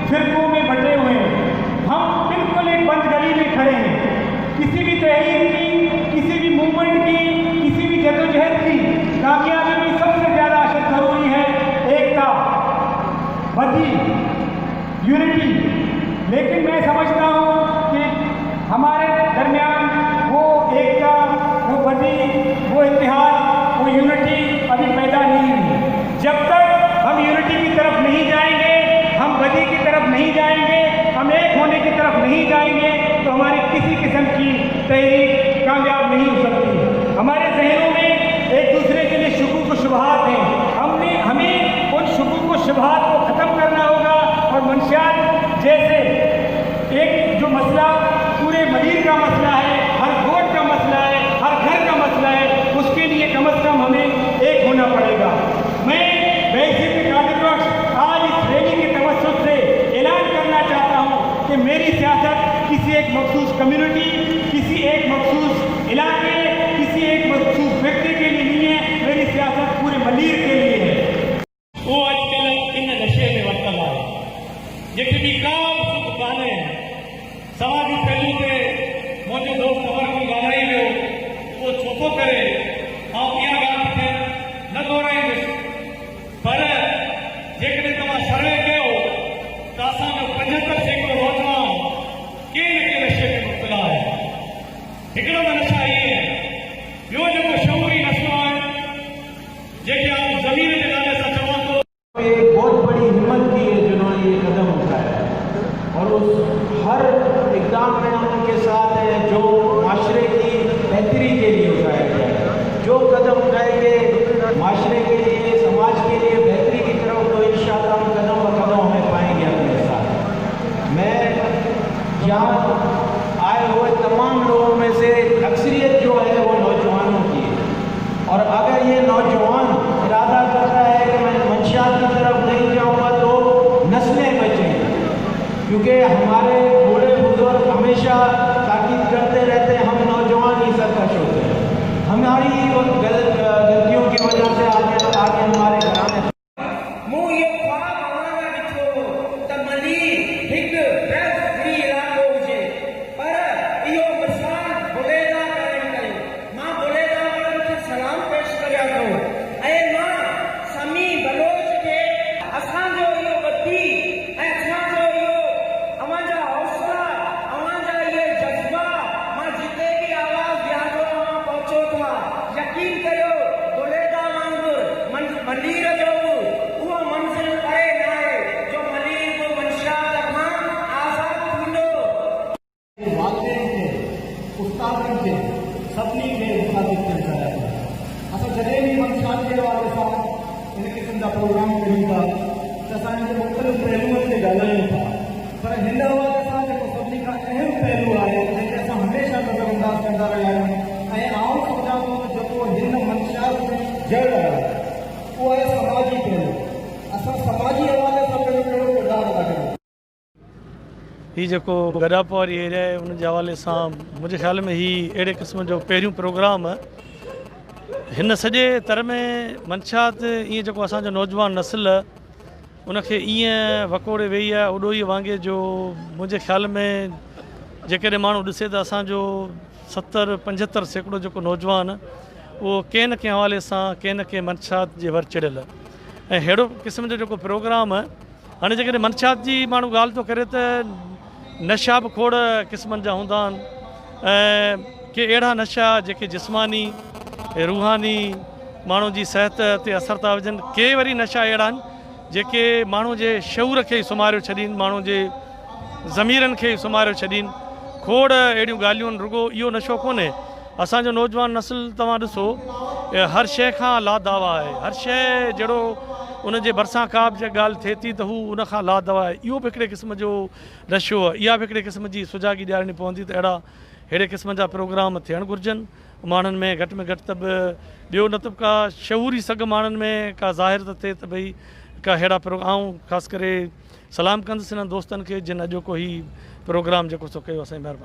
फिरकों में बटे हुए हैं। हम बिल्कुल एक बंद गली में खड़े हैं। किसी भी तहरीक की, किसी भी मूवमेंट की, किसी भी जद्दोजहद की कामयाबी में सबसे ज़्यादा अशद ज़रूरी है एकता, बदी, यूनिटी। लेकिन मैं समझता हूँ कि हमारे दरमियान वो एकता, वो बदी, वो इत्तेहाद, वो यूनिटी अभी पैदा नहीं हुई। जब तक हम यूनिटी की तरफ नहीं जाएंगे, हम बदी की तरफ नहीं जाएंगे, हम एक होने की तरफ नहीं जाएंगे, तो हमारी किसी किस्म की तहरीक कामयाब नहीं हो सकती। हमारे जहनों में एक दूसरे के लिए शुकूक व शुबहात हैं। हमें उन शुकूक व शुबहात को ख़त्म करना होगा और मंशियात जैसे एक जो मसला पूरे मदीर का मसला है, हर वोट का मसला है, हर घर का मसला है, उसके लिए कम अज़ कम हमें एक होना पड़ेगा। मैं वैसे कादिर आज इस रैली के तवज्जुह से ऐलान करना चाहता हूँ कि मेरी सियासत किसी एक मखसूस कम्युनिटी, किसी एक मखसूस इलाके, किसी एक मखसूस व्यक्ति के लिए नहीं है। मेरी सियासत पूरे मलीर के लिए है। वो आजकल इन नशे में वरतल आहे जेके भी काम सुख कान्हे समाजी पहलू ते मुंहिंजो दोस्त अमर को ॻाल्हाई वियो उहो छो थो करे ऐं इहा ॻाल्हि खे न दोहराईंदुसि, पर जेकॾहिं तव्हां सर्वे कयो त असांजो 75% नौजवान के न के नशे में मुब्तला आहे। हिकिड़ो त नशा इहे आहिनि, ॿियो जेको शऊरी नशो आहे जेके आउं ज़मीन जे नाले सां चवां थो। एक बहुत बड़ी हिम्मत की है जिन्होंने ये कदम उठाया और उस हर इकदाम में उनके साथ है जो माशरे की बेहतरी के लिए उठाया गया है। जो कदम उठाएंगे माशरे के लिए, समाज के लिए बेहतरी की तरफ, तो इंशाअल्लाह हम कदम ब कदम हमें पाएंगे अपने साथ। मैं यहाँ आए हुए तमाम लोगों में से अक्सरियत जो है वो नौजवानों की है और अगर ये नौजवान इरादा करता है कि मैं मंशियात की तरफ नहीं जाऊँगा तो नस्लें बचेंगी, क्योंकि हमारे बूढ़े बुजुर्ग हमेशा ताकीद करते रहते हैं हम नौजवान ही सरकश होते हैं। हमारी गलतियों की वजह से आगे हमारे घराने मूं इहो ख्वाब अवां ॾिठो त मलीर हिकु ड्रग फ्री इलाइक़ो हुजे, पर इहो मिसाल बुलेदा काइम कयो। मां बुलेदा वारनि खे सलाम पेश करियां थो ऐं मां समी बलोच खे असांजो इहो बदी ऐं असांजो इहो अवां जा हौसला, अवां जा इहे जज़्बा, मां जिते बि आवाज़ ॾियां थो अवां पहुचो था। यकीन करियो बुलेदा वांगुरु मलीर जो उहो मंज़िल परे न आहे जो मलीर को मंशियात खां आज़ाद थींदो। वालदेन खे, उस्तादनि खे, सभिनी खे मुखातिब थियणु चाहियो। असां जॾहिं बि मंशियात जे हवाले सां इन क़िस्म जा प्रोग्राम कयूं था त असां हिन मुख़्तलिफ़ पहलुअनि ते ॻाल्हायूं था, पर हिन हवाले सां जेको सभिनी खां अहम पहलू आहे जंहिंखे असां हमेशह नज़रअंदाज़ कंदा रहिया आहियूं ऐं आउं सम्झां थो त जेको हिन मंशियात में जड़ आहे उहो आहे समाजी पहलू। असां समाजी हवाले सां कहिड़ो किरदारु अदा कयूं। ही जेको गडापो वारी एरिया आहे उन जे हवाले सां मुंहिंजे ख़्याल में ही अहिड़े क़िस्म जो पहिरियों प्रोग्राम हिन सॼे तर में मंशियात ईअं जेको असांजो नौजवान नस्ल उनखे ईअं वकोड़े वेई आहे उॾोही वांगुरु जो मुंहिंजे ख़्याल में जेकॾहिं माण्हू ॾिसे त असांजो 70-75% जेको नौजवान उहो कंहिं न कंहिं हवाले सां कंहिं न कंहिं मंशियात जे वर चिड़ियल ऐं अहिड़ो क़िस्म जो जेको प्रोग्राम हाणे जेकॾहिं मंशियात जी माण्हू ॻाल्हि थो करे त नशा बि खोड़ क़िस्मनि जा हूंदा आहिनि ऐं के अहिड़ा नशा जेके जिस्मानी रूहानी माण्हू जी सिहत ते असर था विझनि, के वरी नशा अहिड़ा आहिनि जेके माण्हू जे शऊर खे ई सुम्हारियो छॾीनि, माण्हू जे ज़मीरनि खे ई सुम्हारियो छॾीनि। खोड़ अहिड़ियूं ॻाल्हियूं आहिनि, रुगो इहो नशो कोन्हे। असांजो नौजवान नस्ल तव्हां ॾिसो हर शइ खां लादावा आहे, हर शइ जहिड़ो उन जे भरिसां का बि ॻाल्हि थिए थी त हू उन खां लादावा आहे। इहो बि हिकिड़े क़िस्म जो नशो आहे, इहा बि हिकिड़े क़िस्म जी सुजागी ॾियारणी पवंदी त अहिड़े क़िस्म जा प्रोग्राम थियणु घुरिजनि माण्हुनि में घटि त बि ॿियो न त का शऊरी सघ माण्हुनि में का ज़ाहिर त थिए त भई का अहिड़ा प्रोग्राम ख़ासि करे सलाम कंदुसि हिननि दोस्तनि खे जिन अॼोको ही प्रोग्राम जेको सो कयो। असांजी महिरबानी।